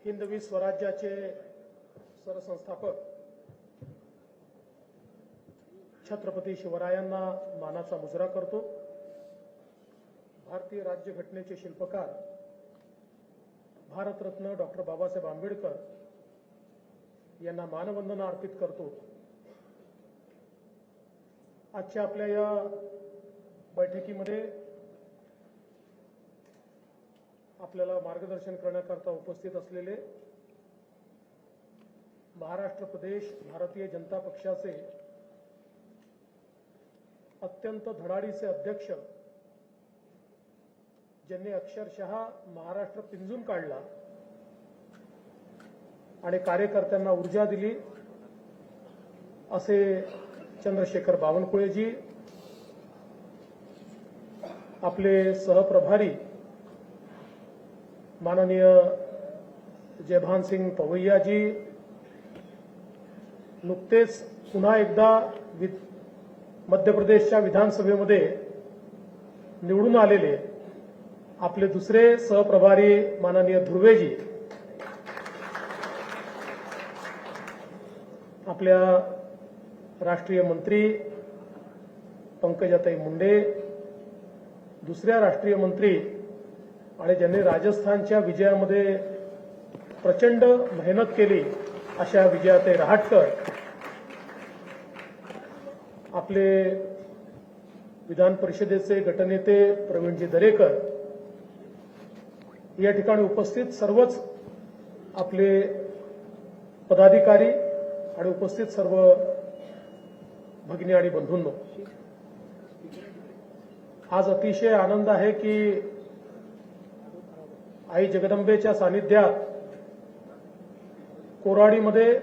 हिंदवी स्वराज्याचे सरसंस्थापक छत्रपती शिवरायांना मानाचा मुजरा करतो। भारतीय राज्यघटनेचे शिल्पकार भारतरत्न डॉक्टर बाबासाहेब आंबेडकर यांना मानवंदना अर्पित करतो। आजच्या आपल्या या बैठकीमध्ये आपल्याला मार्गदर्शन करण्याकरता उपस्थित असलेले महाराष्ट्र प्रदेश भारतीय जनता पक्षाचे अत्यंत धडाडीचे अध्यक्ष, ज्यांनी अक्षरशः महाराष्ट्र पिंजून काढला आणि कार्यकर्त्यांना ऊर्जा दिली, असे चंद्रशेखर बावनकुळेजी, आपले सहप्रभारी माननीय जयभान सिंह पवैया जी, नुकतेच पुन्हा एकदा मध्य प्रदेशच्या विधानसभेमध्ये निवडून आलेले आपले दुसरे सहप्रभारी माननीय धुर्वेजी, आपल्या राष्ट्रीय मंत्री पंकजाताई मुंडे, दुसऱ्या राष्ट्रीय मंत्री आणि ज्यांनी राजस्थानच्या विजयामध्ये प्रचंड मेहनत केली अशा विजयाताई रहाटकर, आपले विधान परिषदेचे गटनेते प्रवीणजी दरेकर, या ठिकाणी उपस्थित सर्वच आपले पदाधिकारी आणि उपस्थित सर्व भगिनी आणि बंधूंनो, आज अतिशय आनंद आहे की आई जगदंबेच्या सानिध्यात कोराडीमध्ये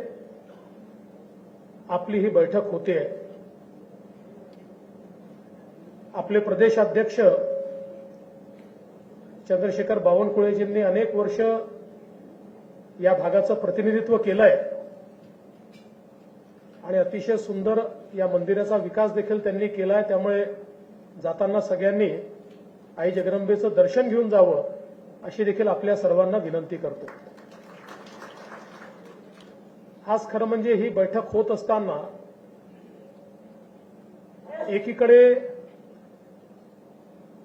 आपली ही बैठक होते। आपले प्रदेशाध्यक्ष चंद्रशेखर बावनकुळेजींनी अनेक वर्ष या भागाचं प्रतिनिधित्व केलंय आणि अतिशय सुंदर या मंदिराचा विकास देखील त्यांनी केलाय। त्यामुळे जाताना सगळ्यांनी आई जगदंबेचं दर्शन घेऊन जावं अशी देखील आपल्या सर्वांना विनंती करतो। आज खरं म्हणजे ही बैठक होत असताना एकीकडे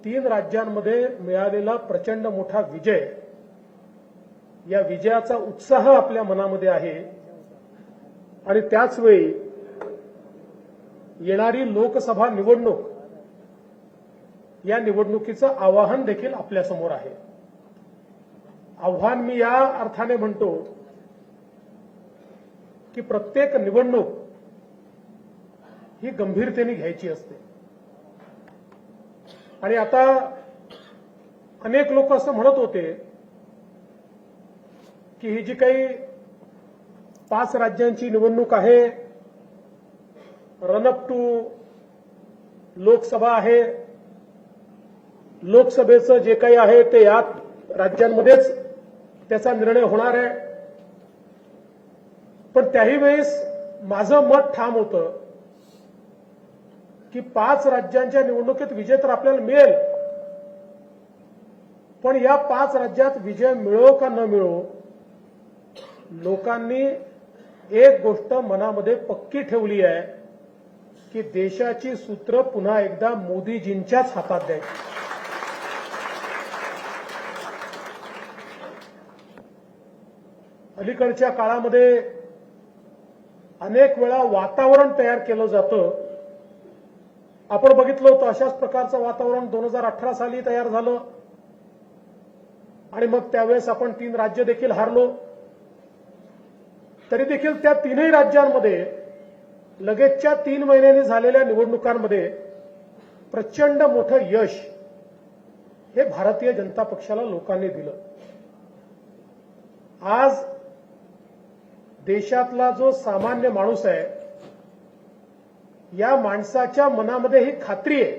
3 राज्यांमध्ये मिळालेला प्रचंड मोठा विजय, या विजयाचा उत्साह आपल्या मनामध्ये आहे आणि त्याचवेळी येणारी लोकसभा निवडणूक, या निवडणुकीचं आव्हान देखील आपल्यासमोर आहे। आव्हान मी या अर्थाने म्हणतो की प्रत्येक निवडणूक ही गंभीरतेने घ्यायची असते आणि आता अनेक लोक असं म्हणत होते की ही जी काही 5 राज्यांची निवडणूक आहे, रनअप टू लोकसभा आहे, लोकसभेचं जे काही आहे ते या राज्यांमध्येच त्याचा निर्णय होणार आहे। पण त्याही वेळेस माझं मत ठाम होतं की 5 राज्यांच्या निवडणुकीत विजय तर आपल्याला मिळेल, पण या 5 राज्यात विजय मिळो का न मिळो, लोकांनी एक गोष्ट मनामध्ये पक्की ठेवली आहे की देशाची सूत्र पुन्हा एकदा मोदीजींच्याच हातात द्यायची। अलीकडच्या काळामध्ये अनेक वेळा वातावरण तयार केलं जातं। आपण बघितलं होतं अशाच प्रकारचं वातावरण 2018 साली तयार झालं आणि मग त्यावेळेस आपण 3 राज्य देखील हारलो। तरी देखील त्या 3ही राज्यांमध्ये लगेचच्या 3 महिन्यांनी झालेल्या निवडणुकांमध्ये प्रचंड मोठं यश हे भारतीय जनता पक्षाला लोकांनी दिलं। आज देशातला जो सामान्य माणूस आहे, या माणसाच्या मनामध्ये ही खात्री आहे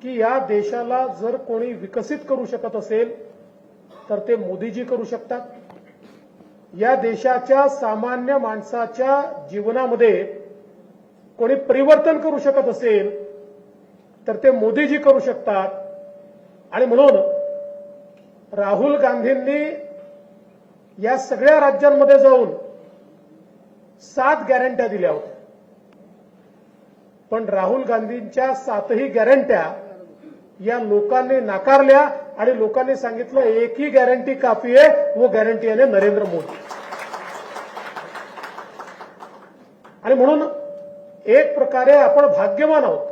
की या देशाला जर कोणी विकसित करू शकत असेल तर ते मोदीजी करू शकतात। या देशाच्या सामान्य माणसाच्या जीवनामध्ये कोणी परिवर्तन करू शकत असेल तर ते मोदीजी करू शकतात। आणि म्हणून राहुल गांधींनी या सगळ्या राज्यांमध्ये जाऊन 7 गॅरंट्या दिल्या होत्या. पण राहुल गांधींच्या 7ही गॅरंट्या या लोकांनी नाकारल्या आणि लोकांनी सांगितलं एक ही गॅरंटी काफी आहे, वो गॅरंटी आहे नरेंद्र मोदी. आणि म्हणून एक प्रकारे आपण भाग्यवान आहोत.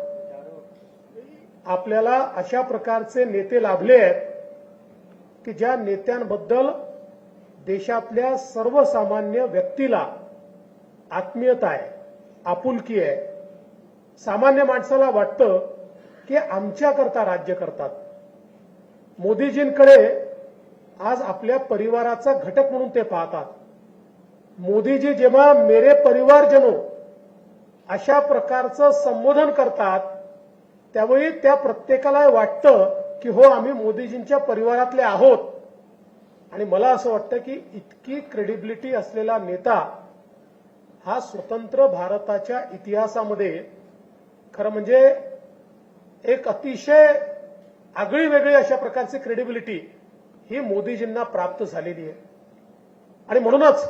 आपल्याला अशा प्रकारचे नेते लाभले आहेत की ज्या नेत्यांबद्दल देशातल्या सर्वसामान्य व्यक्तीला आत्मीयता आहे, आपुलकी आहे. सामान्य माणसाला वाटतं की आमच्याकरता राज्य करतात. मोदीजींकडे आज आपल्या परिवाराचा घटक म्हणून ते पाहतात. मोदीजी जेव्हा मेरे परिवारजनो अशा प्रकारचं संबोधन करतात त्यावेळी त्या प्रत्येकाला वाटतं की हो आम्ही मोदीजींच्या परिवारातले आहोत. आणि मला असं वाटतं की इतकी क्रेडिबिलिटी असलेला नेता हा स्वतंत्र भारताच्या इतिहासामध्ये खरं म्हणजे एक अतिशय आगळी वेगळी अशा प्रकारची क्रेडिबिलिटी ही मोदीजींना प्राप्त झालेली आहे. आणि म्हणूनच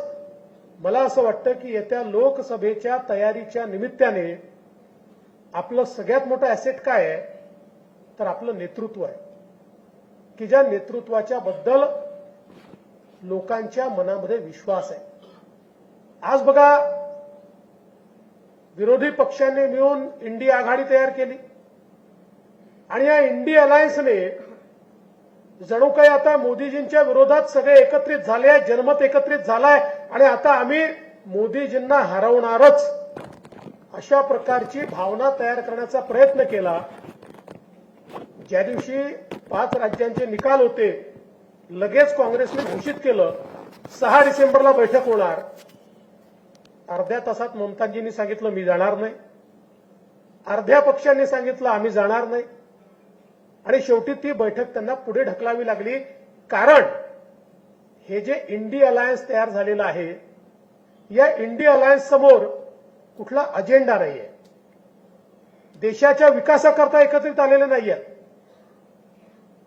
मला असं वाटतं की येत्या लोकसभेच्या तयारीच्या निमित्ताने आपलं सगळ्यात मोठं ॲसेट काय आहे तर आपलं नेतृत्व आहे की ज्या नेतृत्वाच्या बद्दल लोकांच्या मनामध्ये विश्वास आहे. आज बघा विरोधी पक्षांनी मिळून इंडिया आघाडी तयार केली आणि या इंडिया अलायन्सने जणू काही आता मोदीजींच्या विरोधात सगळे एकत्रित झाले आहे, जनमत एकत्रित झालाय आणि आता आम्ही मोदीजींना हरवणारच अशा प्रकारची भावना तयार करण्याचा प्रयत्न केला. ज्या दिवशी 5 राज्यांचे निकाल होते लगेच काँग्रेसने घोषित केलं 6 डिसेंबरला बैठक होणार. अर्ध्या तासात ममताजींनी सांगितलं मी जाणार नाही, अर्ध्या पक्षांनी सांगितलं आम्ही जाणार नाही आणि शेवटी ती बैठक त्यांना पुढे ढकलावी लागली. कारण हे जे इंडिया अलायन्स तयार झालेलं आहे या इंडिया अलायन्स समोर कुठला अजेंडा नाहीये. देशाच्या विकासाकरता एकत्रित आलेले नाहीयेत,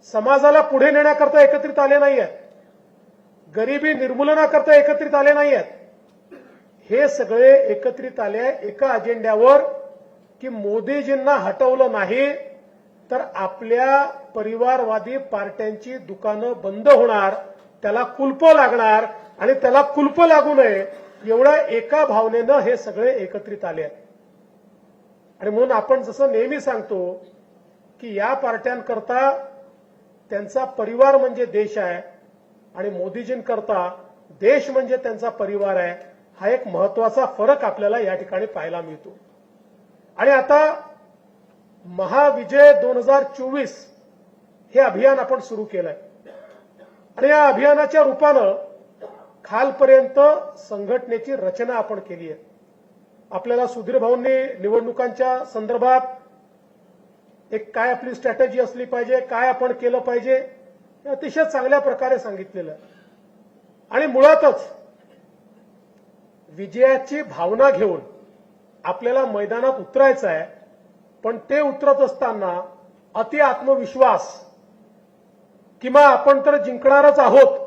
समाजाला पुढे नेण्याकरता एकत्रित आले नाहीयेत, गरिबी निर्मूलनाकरता एकत्रित आले नाहीयेत. हे सगळे एकत्रित आले एका अजेंड्यावर की मोदीजींना हटवलं नाही तर आपल्या परिवारवादी पार्ट्यांची दुकानं बंद होणार, त्याला कुलप लागणार आणि त्याला कुलप लागू नये एवढ्या एका भावनेनं हे सगळे एकत्रित आले आहेत. आणि म्हणून आपण जसं नेहमी सांगतो की या पार्ट्यांकरता त्यांचा परिवार म्हणजे देश आहे आणि मोदीजींकरता देश म्हणजे त्यांचा परिवार आहे. हा एक महत्वाचा फरक आपल्याला या ठिकाणी पाहायला मिळतो. आणि आता महाविजय 2024 हे अभियान आपण सुरू केलंय आणि या अभियानाच्या रूपानं खालपर्यंत संघटनेची रचना आपण केली आहे. आपल्याला सुधीर भाऊंनी निवडणुकांच्या संदर्भात एक काय आपली स्ट्रॅटेजी असली पाहिजे, काय आपण केलं पाहिजे हे अतिशय चांगल्या प्रकारे सांगितलेलं आहे. आणि मुळातच विजयाची भावना घेऊन आपल्याला मैदानात उतरायचं आहे. पण ते उतरत असताना अति आत्मविश्वास किंवा आपण तर जिंकणारच आहोत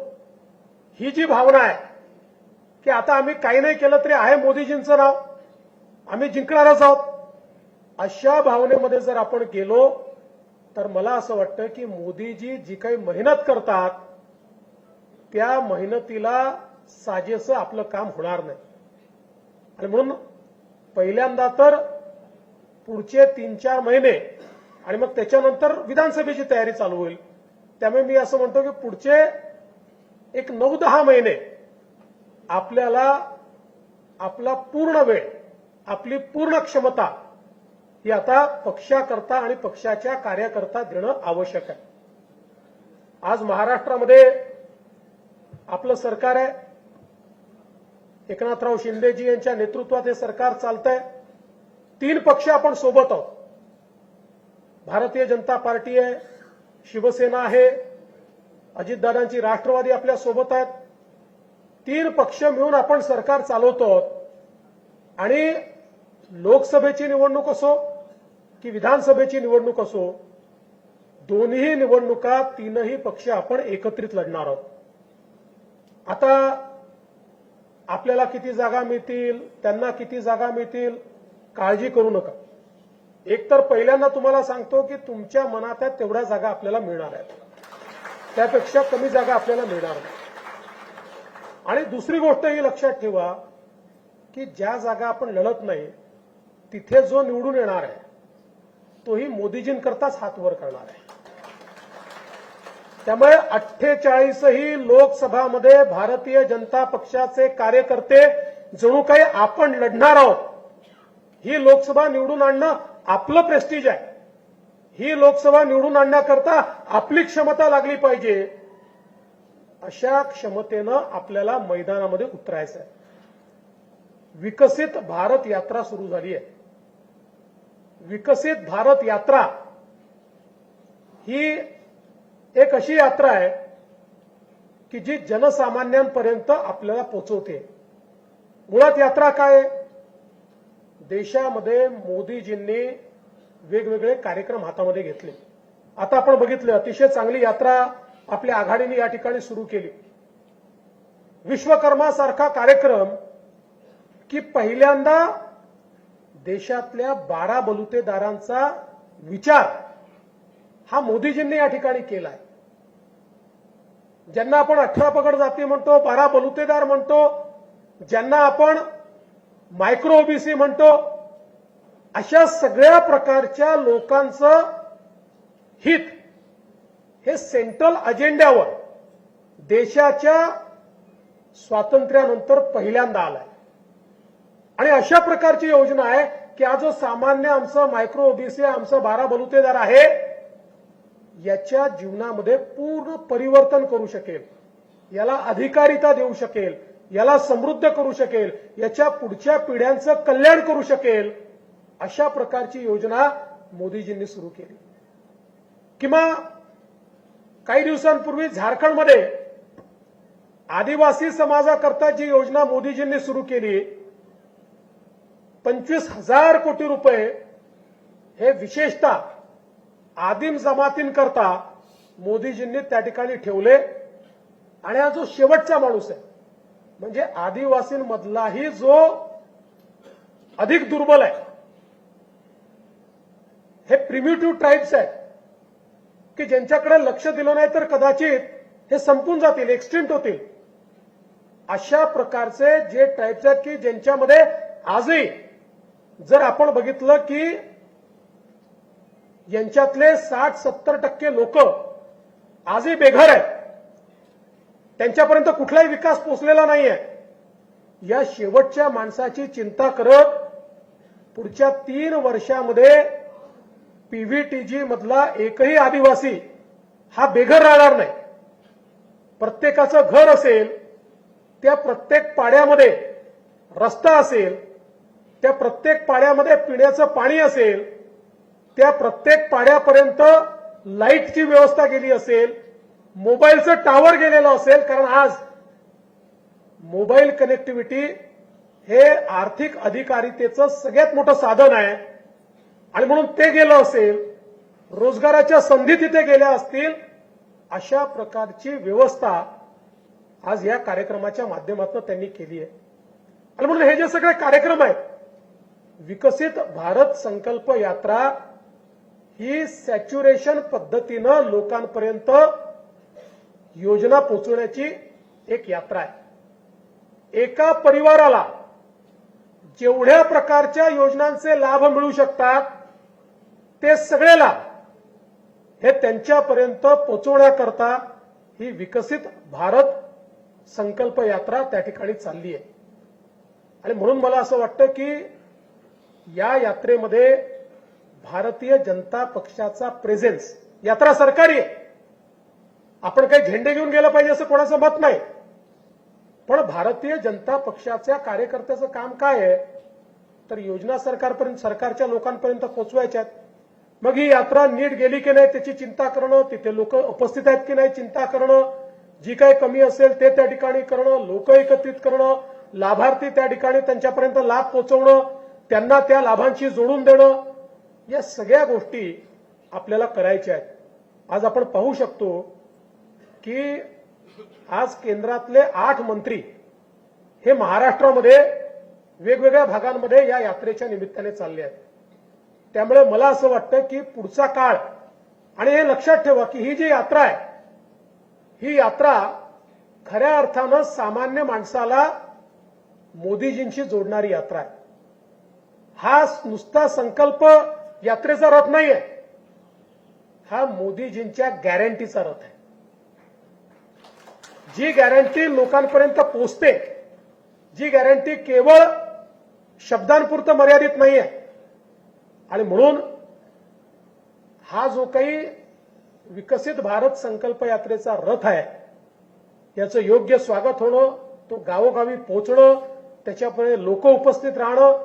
ही जी भावना आहे की आता आम्ही काही नाही केलं तरी आहे मोदीजींचं नाव, आम्ही जिंकणारच आहोत, अशा भावनेमध्ये जर आपण गेलो तर मला असं वाटतं की मोदीजी जी काही मेहनत करतात त्या मेहनतीला साजेसं आपलं काम होणार नाही. आणि म्हणून पहिल्यांदा तर पुढचे 3-4 महिने आणि मग त्याच्यानंतर विधानसभेची तयारी चालू होईल. त्यामुळे मी असं म्हणतो की पुढचे एक 9-10 महिने आपल्याला आपला पूर्ण वेळ, आपली पूर्ण क्षमता ही आता पक्षाकरता आणि पक्षाच्या कार्याकरता देणं आवश्यक आहे. आज महाराष्ट्रामध्ये आपलं सरकार आहे, एकनाथराव शिंदेजी यांच्या नेतृत्वात हे सरकार चालतंय. 3 पक्ष आपण सोबत आहोत. भारतीय जनता पार्टी आहे, शिवसेना आहे, अजितदादांची राष्ट्रवादी आपल्या सोबत आहेत. 3 पक्ष मिळून आपण सरकार चालवतो आणि लोकसभेची निवडणूक असो की विधानसभेची निवडणूक असो दोन्ही निवडणुका 3ही पक्ष आपण एकत्रित लढणार आहोत. आता आपल्याला किती जागा मिळतील, त्यांना किती जागा मिळतील, काळजी करू नका. एकतर पहिल्यांदा तुम्हाला सांगतो की तुमच्या मनात आहे तेवढ्या जागा आपल्याला मिळणार आहेत, त्यापेक्षा कमी जागा आपल्याला मिळणार नाही. आणि दुसरी गोष्ट ही लक्षात ठेवा की ज्या जागा आपण लढत नाही तिथे जो निवडून येणार आहे तोही मोदीजींकरताच हात वर करणार आहे. त्यामुळे 48ही लोकसभामध्ये भारतीय जनता पक्षाचे कार्यकर्ते जणू काही आपण लढणार आहोत. ही लोकसभा निवडून आणणं आपलं प्रेस्टिज आहे. ही लोकसभा निवडून आणण्याकरता आपली क्षमता लागली पाहिजे. अशा क्षमतेनं आपल्याला मैदानामध्ये उतरायचं आहे. विकसित भारत यात्रा सुरू झाली आहे. विकसित भारत यात्रा ही एक अशी यात्रा आहे की जी जनसामान्यांपर्यंत आपल्याला पोहोचवते. मुळात यात्रा काय आहे? देशामध्ये मोदीजींनी वेगवेगळे कार्यक्रम हातामध्ये घेतले. आता आपण बघितलं अतिशय चांगली यात्रा आपल्या आघाडीने या ठिकाणी सुरू केली. विश्वकर्मा सारखा कार्यक्रम की पहिल्यांदा देशातल्या 12 बलुतेदारांचा विचार हा मोदीजींनी या ठिकाणी केलाय. ज्यांना आपण 18 पगड जाती म्हणतो, 12 बलुतेदार म्हणतो, ज्यांना आपण मायक्रो ओबीसी म्हणतो, अशा सगळ्या प्रकारच्या लोकांचं हित हे सेंट्रल अजेंड्यावर देशाच्या स्वातंत्र्यानंतर पहिल्यांदा आलाय. आणि अशा प्रकारची योजना आहे की हा जो सामान्य आमचं मायक्रो ओबीसी आमचं 12 बलुतेदार आहे याच्या जीवनामध्ये पूर्ण परिवर्तन करू शकेल, याला अधिकारिता देऊ शकेल, याला समृद्ध करू शकेल, याच्या पुढच्या पिढ्यांचं कल्याण करू शकेल, अशा प्रकारची योजना मोदीजींनी सुरू केली. किंवा काही दिवसांपूर्वी झारखंडमध्ये आदिवासी समाजाकरता जी योजना मोदीजींनी सुरू केली, 25,000 कोटी रुपये हे विशेषतः आदिम जमातींकरता मोदीजींनी त्या ठिकाणी ठेवले. आणि हा जो शेवटचा माणूस आहे म्हणजे आदिवासींमधलाही जो अधिक दुर्बल आहे, हे प्रिमिटिव्ह ट्राईब्स आहेत की ज्यांच्याकडे लक्ष दिलं नाही तर कदाचित हे संपून जातील, एक्सटिंक्ट होतील. अशा प्रकारचे जे ट्राईब्स आहेत की ज्यांच्यामध्ये आजही जर आपण बघितलं की यांच्यातले 60-70% लोक आजही बेघर आहेत, त्यांच्यापर्यंत कुठलाही विकास पोहोचलेला नाहीये. या शेवटच्या माणसाची चिंता करत पुढच्या 3 वर्षामध्ये पीव्हीटीजी मधला एकही आदिवासी हा बेघर राहणार नाही. प्रत्येकाचं घर असेल, त्या प्रत्येक पाड्यामध्ये रस्ता असेल, त्या प्रत्येक पाड्यामध्ये पिण्याचं पाणी असेल, त्या प्रत्येक पाड्यापर्यंत लाईटची व्यवस्था केली असेल, मोबाईलचं टावर गेलेलं असेल. कारण आज मोबाईल कनेक्टिव्हिटी हे आर्थिक अधिकारितेचं सगळ्यात मोठं साधन आहे आणि म्हणून ते गेलं असेल, रोजगाराच्या संधी तिथे गेल्या असतील. अशा प्रकारची व्यवस्था आज या कार्यक्रमाच्या माध्यमातून त्यांनी केली आहे. आणि म्हणून हे जे सगळे कार्यक्रम आहेत, विकसित भारत संकल्प यात्रा ही सॅच्युरेशन पद्धतीनं लोकांपर्यंत योजना पोहोचवण्याची एक यात्रा आहे. एका परिवाराला जेवढ्या प्रकारच्या योजनांचे लाभ मिळू शकतात ते सगळे लाभ हे त्यांच्यापर्यंत पोहोचवण्याकरता ही विकसित भारत संकल्प यात्रा त्या ठिकाणी चालली आहे. आणि म्हणून मला असं वाटतं की या यात्रेमध्ये भारतीय जनता पक्षाचा प्रेझेन्स, यात्रा सरकारी आहे, आपण काही झेंडे घेऊन गेलं पाहिजे असं कोणाचं मत नाही, पण भारतीय जनता पक्षाच्या कार्यकर्त्याचं काम काय आहे तर योजना सरकारपर्यंत, सरकारच्या लोकांपर्यंत पोहोचवायच्या आहेत. मग ही यात्रा नीट गेली की नाही त्याची चिंता करणं, तिथे लोक उपस्थित आहेत की नाही चिंता करणं, जी काही कमी असेल ते त्या ठिकाणी करणं, लोक एकत्रित करणं, लाभार्थी त्या ठिकाणी त्यांच्यापर्यंत लाभ पोहोचवणं, त्यांना त्या लाभांशी जोडून देणं, या सगळ्या गोष्टी आपल्याला करायच्या आहेत. आज आपण पाहू शकतो की आज केंद्रातले 8 मंत्री हे महाराष्ट्रामध्ये वेगवेगळ्या भागांमध्ये या यात्रेच्या निमित्ताने चालले आहेत. त्यामुळे मला असं वाटतं की पुढचा काळ, आणि हे लक्षात ठेवा की ही जी यात्रा आहे, ही यात्रा खऱ्या अर्थानं सामान्य माणसाला मोदीजींशी जोडणारी यात्रा आहे. हा नुसता संकल्प यात्रेचा रथ नाहीये, हा मोदीजींच्या गॅरंटीचा रथ आहे. जी गॅरंटी लोकांपर्यंत पोहोचते, जी गॅरंटी केवळ शब्दांपुरतं मर्यादित नाहीये. आणि म्हणून हा जो काही विकसित भारत संकल्प यात्रेचा रथ आहे, याचं योग्य स्वागत होणं, तो गावोगावी पोहोचणं, त्याच्यापुढे लोक उपस्थित राहणं,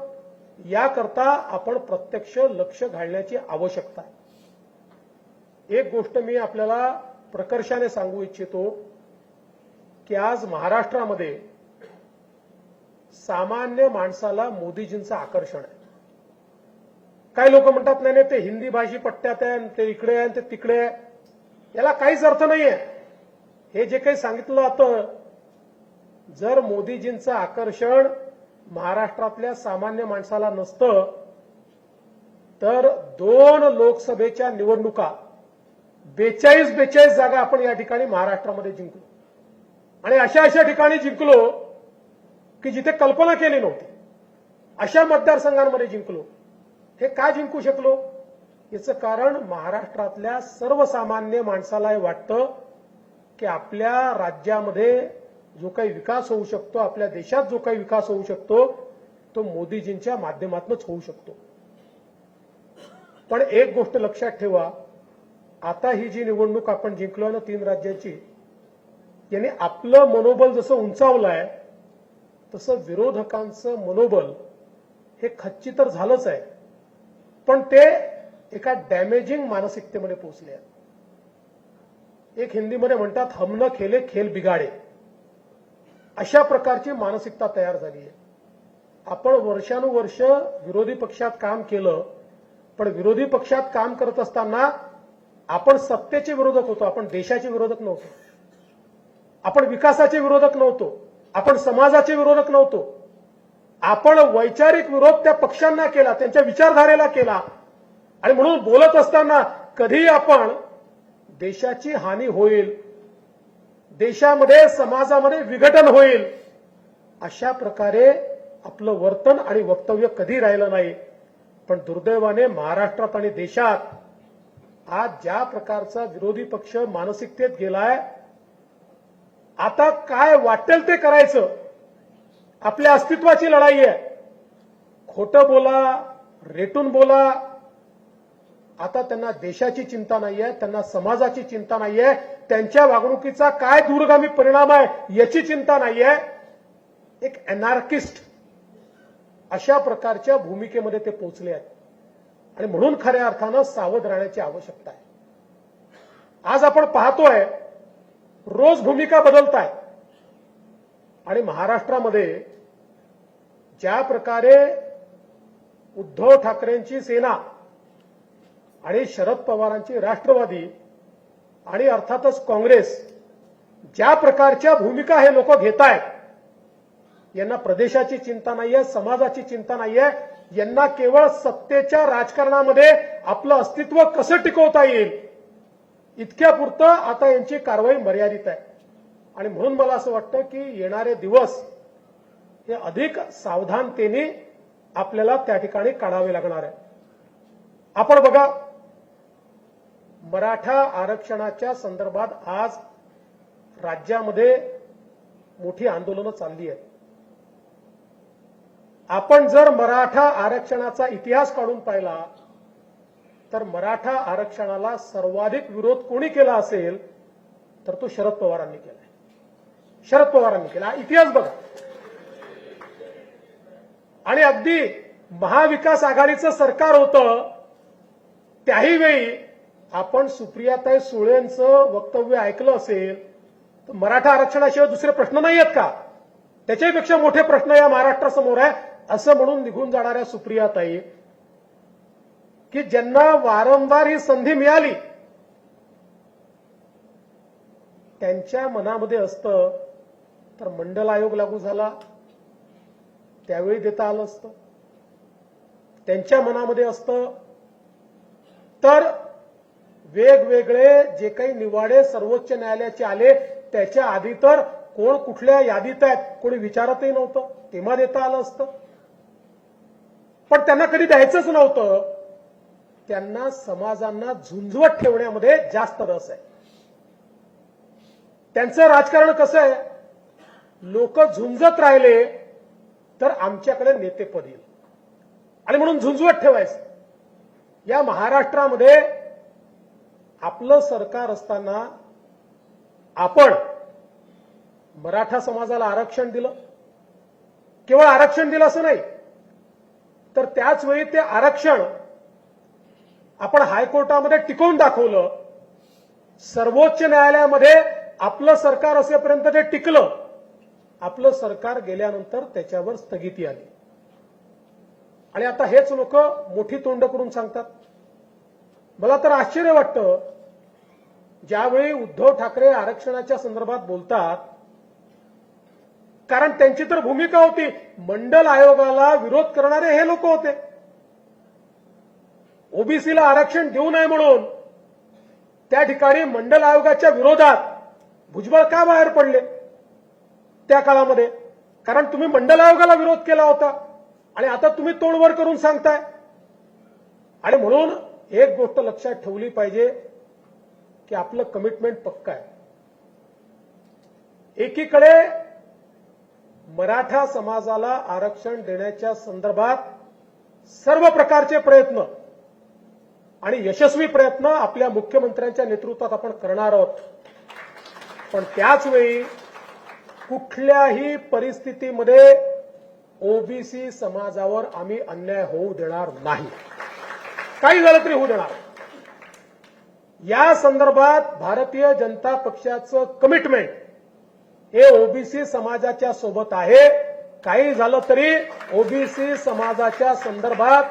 याकरता आपण प्रत्यक्ष लक्ष घालण्याची आवश्यकता आहे. एक गोष्ट मी आपल्याला प्रकर्षाने सांगू इच्छितो की आज महाराष्ट्रामध्ये सामान्य माणसाला मोदीजींचं आकर्षण आहे. काही लोक म्हणतात नाही नाही ते हिंदी भाषी पट्ट्यात आहे, ते इकडे आहे, ते तिकडे आहे. याला काहीच अर्थ नाहीये. हे जे काही सांगितलं जातं, जर मोदीजींचं आकर्षण महाराष्ट्रातल्या सामान्य माणसाला नसतं तर 2 लोकसभेच्या निवडणुका 42 जागा आपण या ठिकाणी महाराष्ट्रामध्ये जिंकलो. आणि अशा ठिकाणी जिंकलो की जिथे कल्पना केली नव्हती, अशा मतदारसंघांमध्ये जिंकलो. हे का जिंकू शकलो? याचं कारण महाराष्ट्रातल्या सर्वसामान्य माणसाला हे वाटतं की आपल्या राज्यामध्ये जो काही विकास होऊ शकतो, आपल्या देशात जो काही विकास होऊ शकतो, तो मोदीजींच्या माध्यमातूनच होऊ शकतो. पण एक गोष्ट लक्षात ठेवा, आता ही जी निवडणूक आपण जिंकलो ना 3 राज्याची, यांनी आपलं मनोबल जसं उंचावलं आहे, तसं विरोधकांचं मनोबल हे खच्ची तर झालंच आहे, पण ते एका डॅमेजिंग मानसिकतेमध्ये पोहोचले आहेत. एक हिंदीमध्ये म्हणतात, हम न खेले खेल बिगाडे. अशा प्रकारची मानसिकता तयार झाली आहे. आपण वर्षानुवर्ष विरोधी पक्षात काम केलं, पण विरोधी पक्षात काम करत असताना आपण सत्तेचे विरोधक होतो, आपण देशाचे विरोधक नव्हतो, आपण विकासाचे विरोधक नव्हतो, आपण समाजाचे विरोधक नव्हतो. आपण वैचारिक विरोध त्या पक्षांना केला, त्यांच्या विचारधारेला केला. आणि म्हणून बोलत असताना कधी आपण देशाची हानी होईल, देशामध्ये समाजामध्ये विघटन होईल, अशा प्रकारे आपलं वर्तन आणि वक्तव्य कधी राहिलं नाही. पण दुर्दैवाने महाराष्ट्रात आणि देशात आज ज्या प्रकारचा विरोधी पक्ष मानसिकतेत गेलाय, आता काय वाटेल ते करायचं, आपल्या अस्तित्वाची लढाई आहे. खोटं बोला, रेटून बोला. आता त्यांना देशाची चिंता नाहीये, त्यांना समाजाची चिंता नाहीये, त्यांच्या वागणुकीचा काय दूरगामी परिणाम आहे याची चिंता नाहीये. एक अनार्किस्ट अशा प्रकारच्या भूमिकेमध्ये ते पोहोचले आहेत. आणि म्हणून खऱ्या अर्थानं सावध राहण्याची आवश्यकता आहे. आज आपण पाहतोय रोज भूमिका बदलतायत. आणि महाराष्ट्रामध्ये ज्या प्रकारे उद्धव ठाकरेंची सेना आणि शरद पवारांची राष्ट्रवादी आणि अर्थातच काँग्रेस ज्या प्रकारच्या भूमिका हे लोक घेत आहेत, यांना प्रदेशाची चिंता नाहीये, समाजाची चिंता नाहीये. यांना केवळ सत्तेच्या राजकारणामध्ये आपलं अस्तित्व कसं टिकवता येईल इतक्यापुरतं आता यांची कारवाई मर्यादित आहे. आणि म्हणून मला असं वाटतं की येणारे दिवस हे अधिक सावधानतेने आपल्याला त्या ठिकाणी काढावे लागणार आहे. आपण बघा, मराठा आरक्षणाच्या संदर्भात आज राज्यामध्ये मोठी आंदोलनं चालली आहेत. आपण जर मराठा आरक्षणाचा इतिहास काढून पाहिला तर मराठा आरक्षणाला सर्वाधिक विरोध कोणी केला असेल तर तो शरद पवारांनी केला. शरद पवारांनी केला. इतिहास बघा. आणि अगदी महाविकास आघाडीचं सरकार होतं, त्याही वेळी आपण सुप्रियाताई सुळेंचं वक्तव्य ऐकलं असेल तर मराठा आरक्षणाशिवाय दुसरे प्रश्न नाही आहेत का, त्याच्यापेक्षा मोठे प्रश्न या महाराष्ट्रासमोर आहे असं म्हणून निघून जाणाऱ्या सुप्रियाताई, की ज्यांना वारंवार ही संधी मिळाली त्यांच्या मनामध्ये असतं तर मंडल आयोग लागू झाला त्यावेळी देता आलं असतं. त्यांच्या मनामध्ये असतं तर वेगवेगळे जे काही निवाडे सर्वोच्च न्यायालयाचे आले त्याच्या आधी तर कोण कुठल्या यादीत आहेत कोणी विचारतही नव्हतं, तेव्हा देता आलं असतं. पण त्यांना कधी द्यायचंच नव्हतं. त्यांना समाजांना झुंजवत ठेवण्यामध्ये जास्त रस आहे. त्यांचं राजकारण कसं आहे, लोक झुंजत राहिले तर आमच्याकडे नेतेपद येईल आणि म्हणून झुंजवत ठेवायचं. या महाराष्ट्रामध्ये आपलं सरकार असताना आपण मराठा समाजाला आरक्षण दिलं. केवळ आरक्षण दिलं असं नाही, तर त्याच वेळी ते आरक्षण आपण हायकोर्टामध्ये टिकवून दाखवलं. सर्वोच्च न्यायालयामध्ये आपलं सरकार असेपर्यंत ते टिकलं. आपलं सरकार गेल्यानंतर त्याच्यावर स्थगिती आली. आणि आता हेच लोक मोठी तोंड करून सांगतात. मला तर आश्चर्य वाटतं, ज्यावेळी उद्धव ठाकरे आरक्षणाच्या संदर्भात बोलतात, कारण त्यांची तर भूमिका होती मंडल आयोगाला विरोध करणारे हे लोक होते. ओबीसीला आरक्षण देऊ नये म्हणून त्या ठिकाणी मंडल आयोगाच्या विरोधात भुजबळ का बाहेर पडले त्या काळामध्ये? कारण तुम्ही मंडल आयोगाला विरोध केला होता आणि आता तुम्ही तोंडवर करून सांगताय. आणि म्हणून एक गोष्ट लक्षात ठेवली पाहिजे की आपलं कमिटमेंट पक्का आहे. एकीकडे मराठा समाजाला आरक्षण देण्याच्या संदर्भात सर्व प्रकारचे प्रयत्न आणि यशस्वी प्रयत्न आपल्या मुख्यमंत्र्यांच्या नेतृत्वात आपण करणार आहोत. पण त्याचवेळी कुठल्याही परिस्थितीमध्ये ओबीसी समाजावर आम्ही अन्याय होऊ देणार नाही. काही झालं तरी होऊ देणार. या संदर्भात भारतीय जनता पक्षाचं कमिटमेंट हे ओबीसी समाजाच्या सोबत आहे. काही झालं तरी ओबीसी समाजाच्या संदर्भात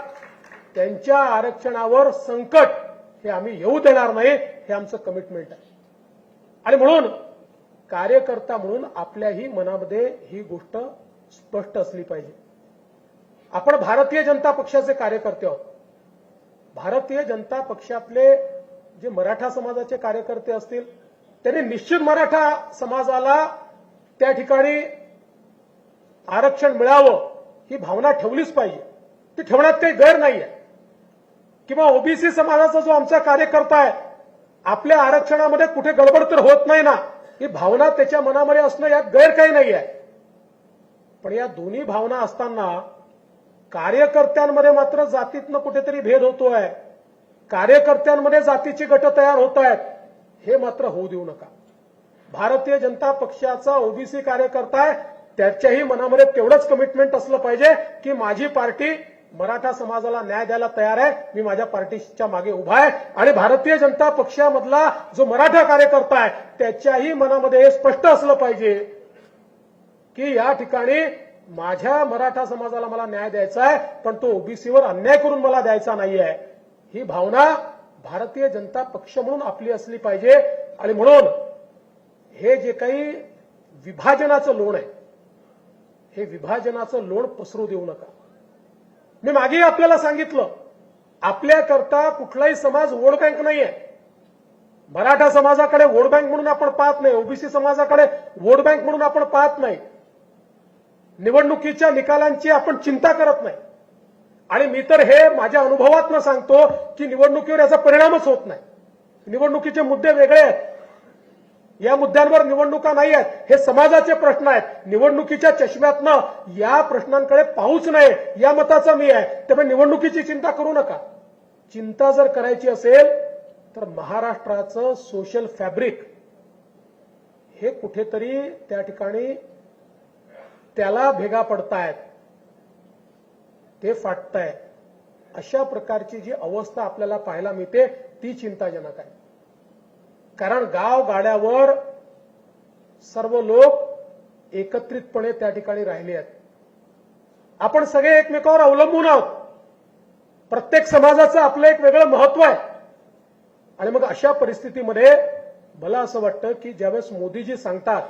त्यांच्या आरक्षणावर संकट हे आम्ही येऊ देणार नाही, हे आमचं कमिटमेंट आहे. आणि म्हणून कार्यकर्ता म्हणून आपल्याही मनामध्ये ही गोष्ट स्पष्ट असली पाहिजे. आपण भारतीय जनता पक्षाचे कार्यकर्ते आहोत. भारतीय जनता पक्षातले जे मराठा समाजाचे कार्यकर्ते असतील त्यांनी निश्चित मराठा समाजाला त्या ठिकाणी आरक्षण मिळावं ही भावना ठेवलीच पाहिजे. ती ठेवण्यात काही गैर नाहीये. किंवा ओबीसी समाजाचा जो आमचा कार्यकर्ता आहे, आपल्या आरक्षणामध्ये कुठे गडबड तर होत नाही ना, ही भावना त्याच्या मनामध्ये असणं यात गैर काही नाही आहे. पण या दोन्ही भावना असताना कार्यकर्त्यांमध्ये मात्र जातीतनं कुठेतरी भेद होतोय. कार्यकर्त्यांमध्ये जातीची गट तयार होत आहेत. हे मात्र होऊ देऊ नका. भारतीय जनता पक्षाचा ओबीसी कार्यकर्ता आहे, त्याच्याही मनामध्ये तेवढंच कमिटमेंट असलं पाहिजे की माझी पार्टी मराठा समाजाला न्याय द्यायला तयार आहे. मी माझ्या पार्टीच्या मागे उभा आहे. आणि भारतीय जनता पक्षामधला जो मराठा कार्यकर्ता आहे त्याच्याही मनामध्ये हे स्पष्ट असलं पाहिजे की या ठिकाणी माझ्या मराठा समाजाला मला न्याय द्यायचा आहे, पण तो ओबीसीवर अन्याय करून मला द्यायचा नाहीये. ही भावना भारतीय जनता पक्ष म्हणून आपली असली पाहिजे. आणि म्हणून हे जे काही विभाजनाचं लोण आहे, हे विभाजनाचं लोण पसरू देऊ नका. मी मागेही आपल्याला सांगितलं, आपल्याकरता कुठलाही समाज वोट बँक नाहीये. मराठा समाजाकडे वोट बँक म्हणून आपण पाहत नाही, ओबीसी समाजाकडे वोट बँक म्हणून आपण पाहत नाही. निवडणुकीच्या निकालांची आपण चिंता करत नाही. आणि मी तर हे माझ्या अनुभवातनं सांगतो की निवडणुकीवर याचा परिणामच होत नाही. निवडणुकीचे मुद्दे वेगळे आहेत. या मुद्द्यांवर निवडणुका नाही आहेत. हे समाजाचे प्रश्न आहेत. निवडणुकीच्या चष्म्यातनं या प्रश्नांकडे पाहूच नये या मताचा मी आहे. त्यामुळे निवडणुकीची चिंता करू नका. चिंता जर करायची असेल तर महाराष्ट्राचं सोशल फॅब्रिक हे कुठेतरी त्या ठिकाणी त्याला भेगा पडतायत, ते फाटताय. अशा प्रकारची जी अवस्था आपल्याला पाहायला मिळते ती चिंताजनक आहे. कारण गाव गाड्यावर सर्व लोक एकत्रितपणे त्या ठिकाणी राहिले आहेत. आपण सगळे एकमेकावर अवलंबून आहोत. प्रत्येक समाजाचं आपलं एक वेगळं महत्व आहे. आणि मग अशा परिस्थितीमध्ये मला असं वाटतं की ज्यावेळेस मोदीजी सांगतात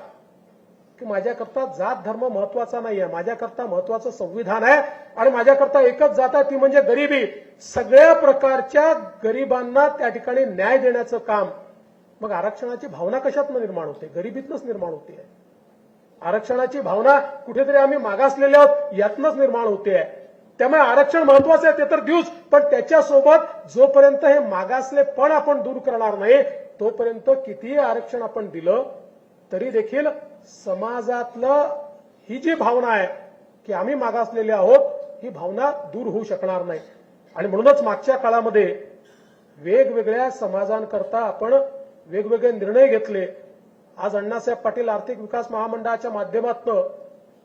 की माझ्याकरता जात धर्म महत्वाचा नाहीये, माझ्याकरता महत्वाचं संविधान आहे आणि माझ्याकरता एकच जात आहे ती म्हणजे गरिबी, सगळ्या प्रकारच्या गरिबांना त्या ठिकाणी न्याय देण्याचं काम, मग आरक्षणाची भावना कशातनं निर्माण होते? गरिबीतनंच निर्माण होते. आरक्षणाची भावना कुठेतरी आम्ही मागासलेले आहोत यातनंच निर्माण होते. त्यामुळे आरक्षण महत्वाचं आहे ते तर देऊच, पण त्याच्यासोबत जोपर्यंत हे मागासलेपण आपण दूर करणार नाही तोपर्यंत कितीही आरक्षण आपण दिलं तरी देखील समाजातलं ही जी भावना आहे की आम्ही मागासलेले आहोत ही भावना दूर होऊ शकणार नाही. आणि म्हणूनच मागच्या काळामध्ये वेगवेगळ्या समाजांकरता आपण वेगवेगळे निर्णय घेतले. आज अण्णासाहेब पाटील आर्थिक विकास महामंडळाच्या माध्यमातून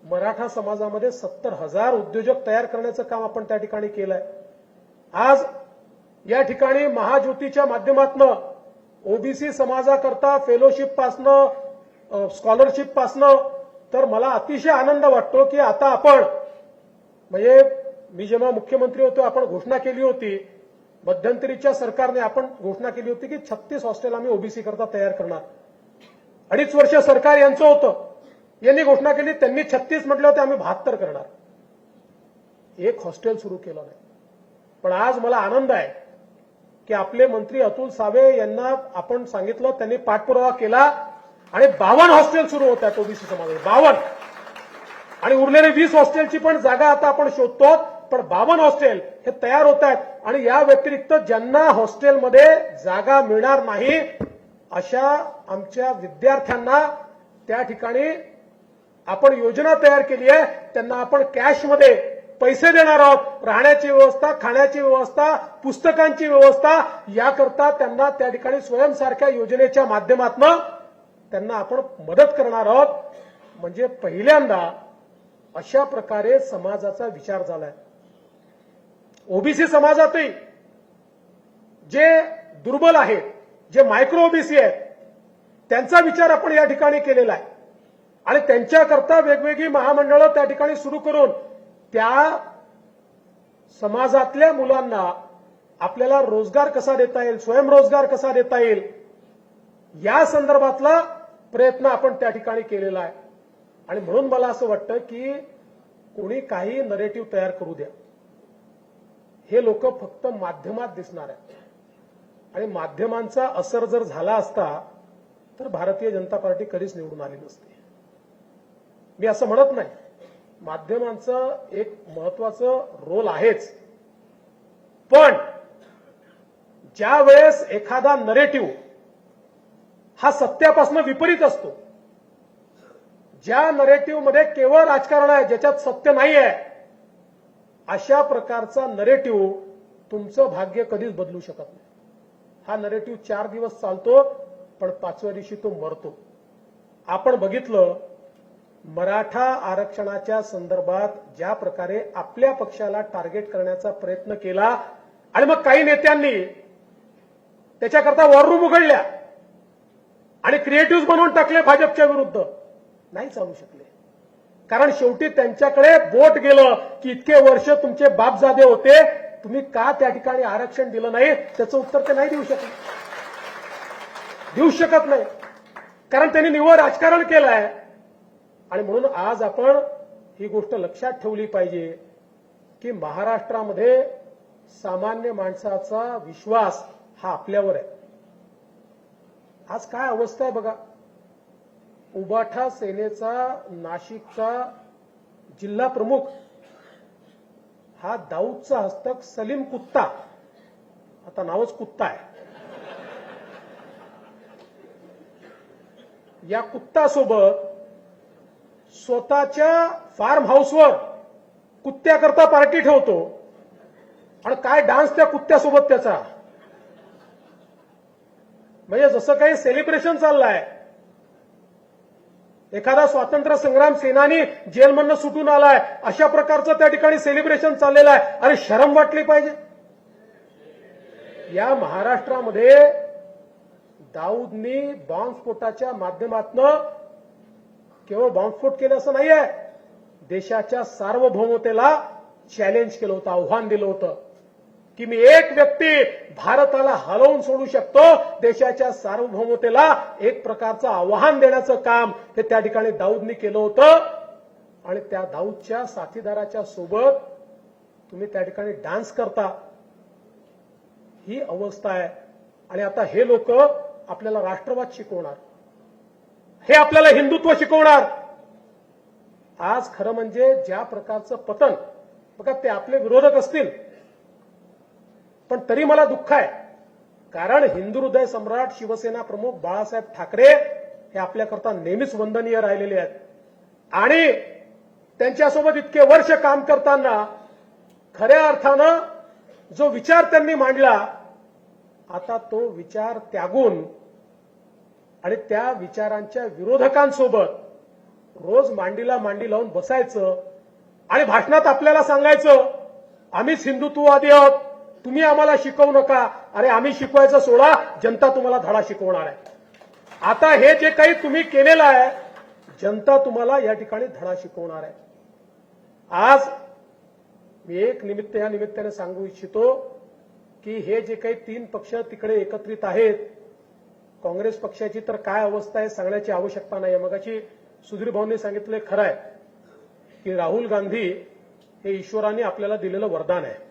मराठा समाजामध्ये 70,000 उद्योजक तयार करण्याचं काम आपण त्या ठिकाणी केलंय. आज या ठिकाणी महाज्योतीच्या माध्यमातून ओबीसी समाजाकरता फेलोशिपपासनं स्कॉलरशिपपासनं तर मला अतिशय आनंद वाटतो की आता आपण म्हणजे मी जेव्हा मुख्यमंत्री होतो आपण घोषणा केली होती, मध्यंतरीच्या सरकारने आपण घोषणा केली होती की 36 हॉस्टेल आम्ही ओबीसी करता तयार करणार. 2.5 वर्ष सरकार यांचं होतं, यांनी घोषणा केली, त्यांनी 36 म्हटले होते, आम्ही 72 करणार. एक हॉस्टेल सुरू केलं नाही. पण आज मला आनंद आहे की आपले मंत्री अतुल सावे यांना आपण सांगितलं, त्यांनी पाठपुरावा केला आणि 52 हॉस्टेल सुरू होत आहेत ओबीसी समाजात. 52 आणि उरलेले 20 हॉस्टेलची पण जागा आता आपण शोधतो, पण 52 हॉस्टेल हे तयार होत आहेत. आणि या व्यतिरिक्त ज्यांना हॉस्टेलमध्ये जागा मिळणार नाही अशा आमच्या विद्यार्थ्यांना त्या ठिकाणी आपण योजना तयार केली आहे. त्यांना आपण कॅशमध्ये पैसे देणार आहोत. राहण्याची व्यवस्था, खाण्याची व्यवस्था, पुस्तकांची व्यवस्था याकरता त्यांना त्या ठिकाणी स्वयंसारख्या योजनेच्या माध्यमातून त्यांना आपण मदत करणार आहोत. म्हणजे पहिल्यांदा अशा प्रकारे समाजाचा विचार झालाय. ओबीसी समाजातही जे दुर्बल आहेत, जे मायक्रो ओबीसी आहेत, त्यांचा विचार आपण या ठिकाणी केलेला आहे आणि त्यांच्याकरता वेगवेगळी महामंडळं त्या ठिकाणी सुरू करून त्या समाजातल्या मुलांना आपल्याला रोजगार कसा देता येईल, स्वयंरोजगार कसा देता येईल या संदर्भातला प्रयत्न आपण त्या ठिकाणी केलेला आहे. आणि म्हणून मला असं वाटतं की कोणी काही नरेटिव्ह तयार करू द्या, हे लोक फक्त माध्यमात दिसणार आहेत आणि माध्यमांचा असर जर झाला असता तर भारतीय जनता पार्टी कधीच निवडून आली नसती. मी असं म्हणत नाही, माध्यमांचं एक महत्वाचं रोल आहेच, पण ज्या वेळेस एखादा नरेटिव्ह हा सत्यापासून विपरीत असतो, ज्या नरेटिव्हमध्ये केवळ राजकारण आहे, ज्याच्यात सत्य नाही आहे, अशा प्रकारचा नरेटिव्ह तुमचं भाग्य कधीच बदलू शकत नाही. हा नरेटिव्ह 4 दिवस चालतो पण 5व्या दिवशी तो मरतो. आपण बघितलं मराठा आरक्षणाच्या संदर्भात ज्या प्रकारे आपल्या पक्षाला टार्गेट करण्याचा प्रयत्न केला आणि मग काही नेत्यांनी त्याच्याकरता वॉर रूम उघडल्या आणि क्रिएटिव्ह बनवून टाकले भाजपच्या विरुद्ध, नाही चालू शकले. कारण शेवटी त्यांच्याकडे बोट गेलं की इतके वर्ष तुमचे बापजादे होते, तुम्ही का त्या ठिकाणी आरक्षण दिलं नाही, त्याचं उत्तर ते नाही देऊ शकत नाही, कारण त्यांनी निव्वळ राजकारण केलं आहे. आणि म्हणून आज आपण ही गोष्ट लक्षात ठेवली पाहिजे की महाराष्ट्रामध्ये सामान्य माणसाचा विश्वास हा आपल्यावर आहे. आज काय अवस्था आहे बघा. उबाठा सेनेचा नाशिकचा जिल्हा प्रमुख हा दाऊदचा हस्तक सलीम कुत्ता, आता नावच कुत्ता आहे, या कुत्तासोबत स्वतःच्या फार्म हाऊसवर कुत्त्याकरता पार्टी ठेवतो आणि काय डान्स त्या कुत्त्यासोबत त्याचा, म्हणजे जसं काही सेलिब्रेशन चाललंय. एखादा स्वातंत्र्य संग्राम सेनानी जेलमधनं सुटून आलाय अशा प्रकारचं त्या ठिकाणी सेलिब्रेशन चाललेलं आहे. अरे शरम वाटली पाहिजे. या महाराष्ट्रामध्ये दाऊदनी बॉम्बस्फोटाच्या माध्यमातून केवळ बॉम्बस्फोट केले असं नाहीये, देशाच्या सार्वभौमतेला चॅलेंज केलं होतं, आव्हान दिलं होतं. की मी एक व्यक्ती भारताला हलवून सोडू शकतो, देशाच्या सार्वभौमतेला एक प्रकारचं आव्हान देण्याचं काम हे त्या ठिकाणी दाऊदनी केलं होतं. आणि त्या दाऊदच्या साथीदाराच्या सोबत तुम्ही त्या ठिकाणी डान्स करता, ही अवस्था आहे. आणि आता हे लोक आपल्याला राष्ट्रवाद शिकवणार, हे आपल्याला हिंदुत्व शिकवणार. आज खरं म्हणजे ज्या प्रकारचं पतन बघा, ते आपले विरोधक असतील, पण तरी मला दुःख आहे, कारण हिंदू हृदय सम्राट शिवसेना प्रमुख बाळासाहेब ठाकरे हे आपल्याकरता नेहमीच वंदनीय राहिलेले आहेत. आणि त्यांच्यासोबत इतके वर्ष काम करताना खऱ्या अर्थानं जो विचार त्यांनी मांडला, आता तो विचार त्यागून आणि त्या विचारांच्या विरोधकांसोबत रोज मांडीला मांडी लावून बसायचं आणि भाषणात आपल्याला सांगायचं आम्हीच हिंदुत्ववादी आहोत, तुम्ही आम्हाला शिकवू नका. अरे आम्ही शिकवायचं सोडा, जनता तुम्हाला धडा शिकवणार आहे. आता हे जे काही तुम्ही केलेलं आहे, जनता तुम्हाला या ठिकाणी धडा शिकवणार आहे. आज मी एक या निमित्ताने सांगू इच्छितो की हे जे काही 3 पक्ष तिकडे एकत्रित आहेत, काँग्रेस पक्षाची तर काय अवस्था आहे सांगण्याची आवश्यकता नाही. मगाशी सुधीर भाऊंनी सांगितलं खरं आहे की राहुल गांधी हे ईश्वराने आपल्याला दिलेलं वरदान आहे.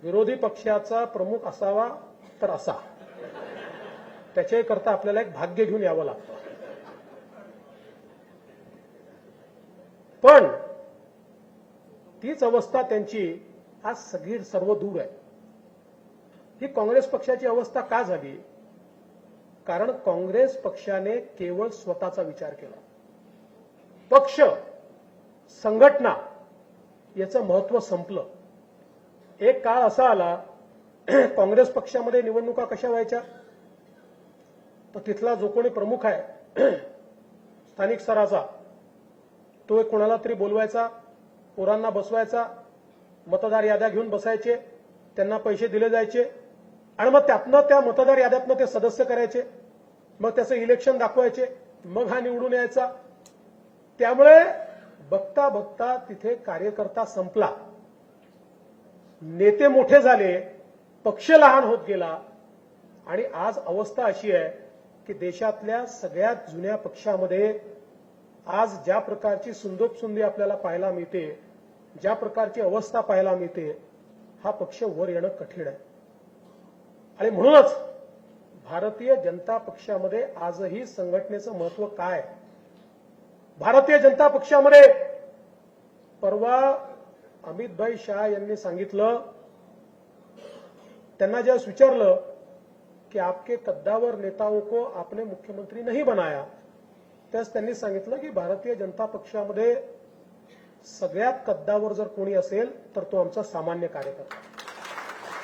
विरोधी पक्षाचा प्रमुख असावा तर असा, त्याच्याकरता आपल्याला एक भाग्य घेऊन यावं लागतं. पण तीच अवस्था त्यांची आज सर्व दूर आहे. ही काँग्रेस पक्षाची अवस्था का झाली? कारण काँग्रेस पक्षाने केवळ स्वतःचा विचार केला. पक्ष, संघटना याचं महत्व संपलं. एक काळ असा आला, काँग्रेस पक्षामध्ये निवडणुका कशा व्हायच्या, तर तिथला जो कोणी प्रमुख आहे स्थानिक स्तराचा, तो एक कोणाला तरी बोलवायचा, पोरांना बसवायचा, मतदार याद्या घेऊन बसायचे, त्यांना पैसे दिले जायचे आणि मग त्यातनं त्या मतदार याद्यातनं ते सदस्य करायचे, मग त्याचं इलेक्शन दाखवायचे, मग हा निवडून यायचा. त्यामुळे बघता बघता तिथे कार्यकर्ता संपला, नेते मोठे झाले, पक्ष लहान होत गेला. आणि आज अवस्था अशी आहे की देशातल्या सगळ्यात जुन्या पक्षामध्ये आज ज्या प्रकारची सुंदोपसुंदी आपल्याला पाहायला मिळते, ज्या प्रकारची अवस्था पाहायला मिळते, हा पक्ष वर येणं कठीण आहे. आणि म्हणूनच भारतीय जनता पक्षामध्ये आजही संघटनेचं महत्व काय? भारतीय जनता पक्षामध्ये परवा अमितभाई शाह यांनी सांगितलं, त्यांना ज्यावेळेस विचारलं की आपके कद्दावर नेताओं को आपने मुख्यमंत्री नहीं बनाया, त्यास त्यांनी सांगितलं की भारतीय जनता पक्षामध्ये सगळ्यात कद्दावर जर कोणी असेल तर तो आमचा सामान्य कार्यकर्ता.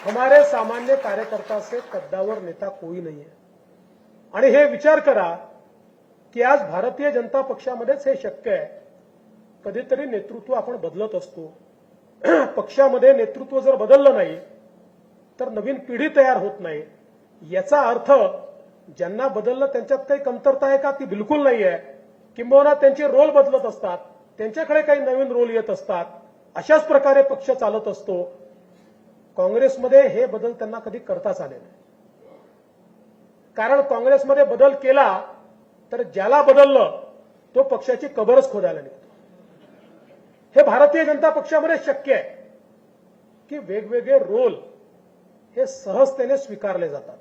हमारे सामान्य कार्यकर्ता से कद्दावर नेता कोई नहीं है. आणि हे विचार करा की आज भारतीय जनता पक्षामध्येच हे शक्य आहे. कधीतरी नेतृत्व आपण बदलत असतो, पक्षामध्ये नेतृत्व जर बदललं नाही तर नवीन पिढी तयार होत नाही. याचा अर्थ ज्यांना बदललं त्यांच्यात काही कमतरता आहे का? ती बिलकुल नाही आहे. किंबहुना त्यांचे रोल बदलत असतात, त्यांच्याकडे काही नवीन रोल येत असतात. अशाच प्रकारे पक्ष चालत असतो. काँग्रेसमध्ये हे बदल त्यांना कधी करताच आले नाही. कारण काँग्रेसमध्ये बदल केला तर ज्याला बदललं तो पक्षाची कबरच खोदायला निघतो. हे भारतीय जनता पक्षामध्ये शक्य आहे की वेगवेगळे रोल हे सहजतेने स्वीकारले जातात.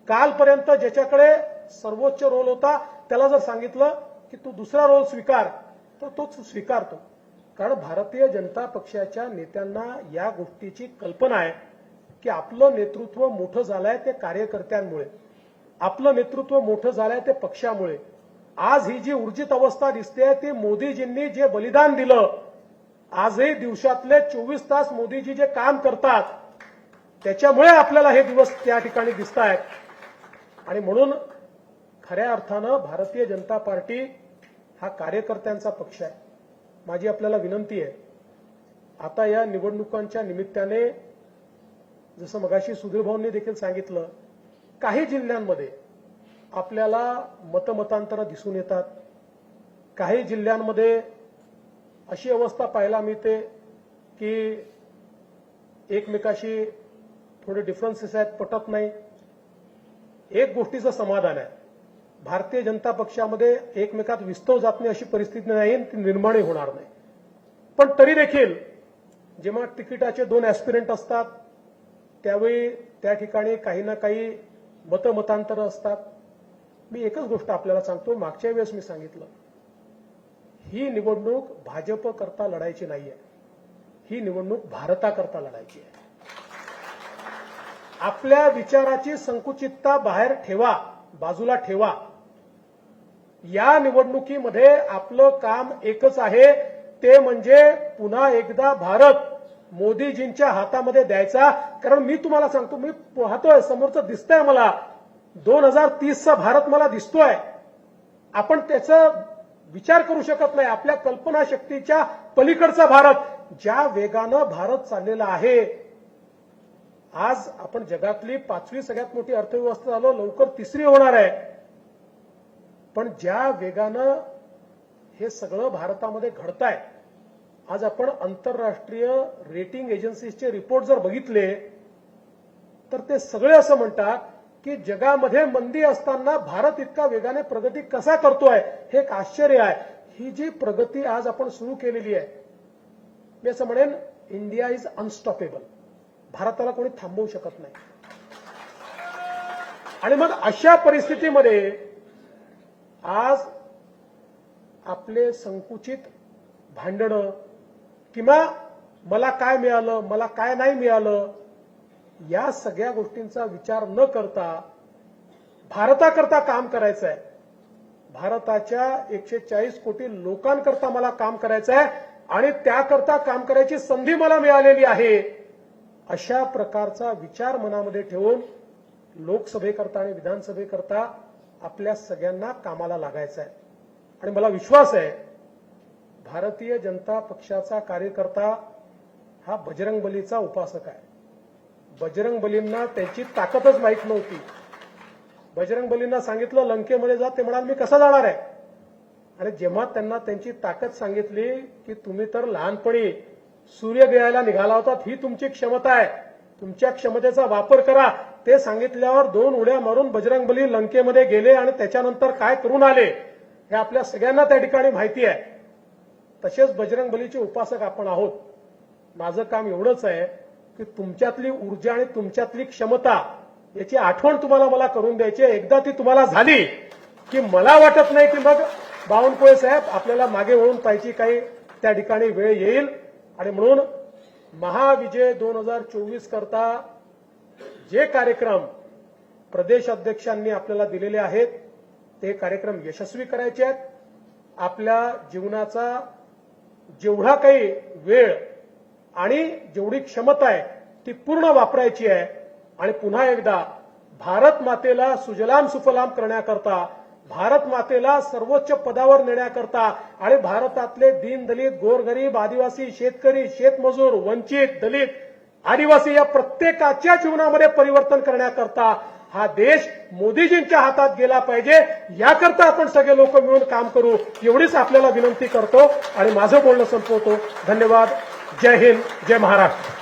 कालपर्यंत ज्याच्याकडे सर्वोच्च रोल होता त्याला जर सांगितलं की तू दुसरा रोल स्वीकार तर तोच स्वीकारतो. कारण भारतीय जनता पक्षाच्या नेत्यांना या गोष्टीची कल्पना आहे की आपलं नेतृत्व मोठं झालंय ते कार्यकर्त्यांमुळे, आपलं नेतृत्व मोठं झालंय ते पक्षामुळे. आज ही जी ऊर्जित अवस्था दिसते ती मोदीजींनी जे बलिदान दिलं, आजही दिवसातले 24 तास मोदीजी जे काम करतात त्याच्यामुळे आपल्याला हे दिवस त्या ठिकाणी दिसत आहेत. आणि म्हणून खऱ्या अर्थानं भारतीय जनता पार्टी हा कार्यकर्त्यांचा पक्ष आहे. माझी आपल्याला विनंती आहे, आता या निवडणुकांच्या निमित्ताने जसं मगाशी सुधीर भाऊंनी देखील सांगितलं, काही जिल्ह्यांमध्ये आपल्याला मतमतांतरं दिसून येतात, काही जिल्ह्यांमध्ये अशी अवस्था पाहायला मिळते की एकमेकाशी थोडे डिफरन्सेस आहेत, पटत नाही. एक गोष्टीचं समाधान आहे, भारतीय जनता पक्षामध्ये एकमेकात विस्तव जात नाही अशी परिस्थिती नाही, ती निर्माणही होणार नाही. पण तरी देखील जेव्हा तिकिटाचे 2 ऍस्पिरंट असतात त्यावेळी त्या ठिकाणी काही ना काही मतमतांतरं असतात. मी एकच गोष्ट आपल्याला सांगतो, मागच्या वेळेस मी सांगितलं, ही निवडणूक भाजप करता लढायची नाहीये, ही निवडणूक भारताकरता लढायची आहे. आपल्या विचाराची संकुचितता बाहेर ठेवा, बाजूला ठेवा. या निवडणुकीमध्ये आपलं काम एकच आहे, ते म्हणजे पुन्हा एकदा भारत मोदीजींच्या हातामध्ये द्यायचा. कारण मी तुम्हाला सांगतो, मी पाहतोय समोरचं दिसतंय मला, 2030चा भारत मला दिसतोय. आपण त्याचा विचार करू शकत नाही. आपल्या कल्पनाशक्तीच्या पलीकडचा भारत, ज्या वेगानं भारत चाललेला आहे. आज आपण जगातली 5वी सगळ्यात मोठी अर्थव्यवस्था झालो, लवकर 3री होणार आहे. पण ज्या वेगानं हे सगळं भारतामध्ये घडतंय, आज आपण आंतरराष्ट्रीय रेटिंग एजन्सीजचे रिपोर्ट जर बघितले तर ते सगळे असं म्हणतात की जगामध्ये मंदी असताना भारत इतका वेगाने प्रगती कसा करतोय, हे एक आश्चर्य आहे. ही जी प्रगती आज आपण सुरू केलेली आहे, मी असं म्हणेन, इंडिया इज अनस्टॉपेबल. भारताला कोणी थांबवू शकत नाही. आणि मग अशा परिस्थितीमध्ये आज आपले संकुचित भांडणं किंवा मला काय मिळालं, मला काय नाही मिळालं, या सगळ्या गोष्टींचा विचार न करता भारताकरता काम करायचं आहे. भारताच्या 140 कोटी लोकांकरता मला काम करायचं आहे आणि त्याकरता काम करायची संधी मला मिळालेली आहे. अशा प्रकारचा विचार मनामध्ये ठेवून लोकसभेकरता आणि विधानसभेकरता आपल्या सगळ्यांना कामाला लागायचं आहे. आणि मला विश्वास आहे, भारतीय जनता पक्षाचा कार्यकर्ता हा बजरंगबलीचा उपासक आहे. बजरंगबलींना त्याची ताकदच माहीत नव्हती. बजरंगबलींना सांगितलं लंकेमध्ये जा, ते म्हणाले मी कसा जाणार आहे. आणि जेव्हा त्यांना त्यांची ताकद सांगितली की तुम्ही तर लहानपणी सूर्य गिळायला निघाला होता, ही तुमची क्षमता आहे, तुमच्या क्षमतेचा वापर करा, ते सांगितल्यावर 2 उड्या मारून बजरंगबली लंकेमध्ये गेले आणि त्याच्यानंतर काय करून आले हे आपल्या सगळ्यांना त्या ठिकाणी माहिती आहे. तसेच बजरंगबलीचे उपासक आपण आहोत. माझं काम एवढंच आहे की तुमच्यातली ऊर्जा आणि तुमच्यातली क्षमता याची आठवण तुम्हाला मला करून द्यायची. एकदा ती तुम्हाला झाली की मला वाटत नाही की मग बावनकुळे साहेब आपल्याला मागे वळून पाहायची काही त्या ठिकाणी वेळ येईल. आणि म्हणून महाविजय 2024 करता जे कार्यक्रम प्रदेश अध्यक्षांनी आपल्याला दिलेले आहेत ते कार्यक्रम यशस्वी करायचे आहेत. आपल्या जीवनाचा जेवढा काही वेळ आणि जेवढी क्षमता आहे ती पूर्ण वापरायची आहे. आणि पुन्हा एकदा भारत मातेला सुजलाम सुफलाम करण्याकरता, भारत मातेला सर्वोच्च पदावर नेण्याकरता आणि भारतातले दीनदलित, गोरगरीब, आदिवासी, शेतकरी, शेतमजूर, वंचित, दलित, आदिवासी या प्रत्येकाच्या जीवनामध्ये परिवर्तन करण्याकरता हा देश मोदीजींच्या हातात गेला पाहिजे. याकरता आपण सगळे लोक मिळून काम करू, एवढीच आपल्याला विनंती करतो आणि माझं बोलणं संपवतो. धन्यवाद. जय हिंद, जय महाराष्ट्र.